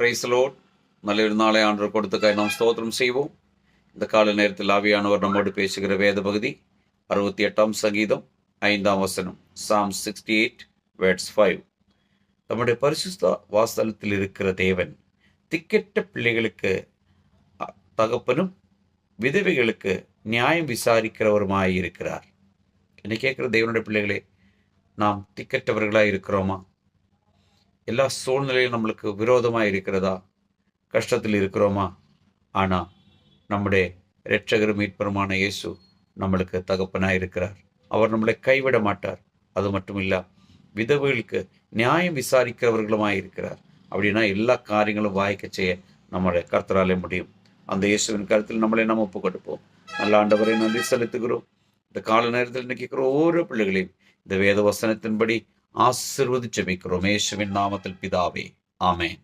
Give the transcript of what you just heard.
Price Lord. நல்ல ஒரு நாளை ஆண்டவர் கொடுத்துக்காய் நாம் ஸ்தோத்திரம் செய்வோம். இந்த கால நேரத்தில் ஆவியானவர் நம்மோடு பேசுகிற வேத பகுதி 68ஆம் சங்கீதம் 5ஆம் வசனம், Psalm 68 verse 5. நம்முடைய பரிசுத்த வாசலத்தில் இருக்கிற தேவன் திக்கெட்ட பிள்ளைகளுக்கு தகப்பனும் விதவைகளுக்கு நியாயம் விசாரிக்கிறவருமாய் இருக்கிறார். என்னை கேட்கிற தேவனுடைய பிள்ளைகளே, நாம் திக்கற்றவர்களாக இருக்கிறோமா? எல்லா சூழ்நிலையும் நம்மளுக்கு விரோதமாக இருக்கிறதா? கஷ்டத்தில் இருக்கிறோமா? ஆனால் நம்முடைய இரட்சகரும் மீட்பருமான இயேசு நம்மளுக்கு தகப்பனாக இருக்கிறார். அவர் நம்மளை கைவிட மாட்டார். அது மட்டும் இல்லை, விதவைகளுக்கு நியாயம் விசாரிக்கிறவர்களுமாய் இருக்கிறார். அப்படின்னா எல்லா காரியங்களும் வாய்க்க செய்ய நம்முடைய கர்த்தராலே முடியும். அந்த இயேசுவின் கருத்தில் நம்மளை நாம் ஒப்பு கொடுப்போம். நல்ல ஆண்டவரை நன்றி செலுத்துகிறோம். இந்த கால நேரத்தில் நிற்கிற ஒவ்வொரு பிள்ளைகளையும் இந்த வேத வசனத்தின்படி ஆசீர்வதித்து ஜெபிக்கிறோம். இயேசுவின் நாமத்தில் பிதாவே, ஆமென்.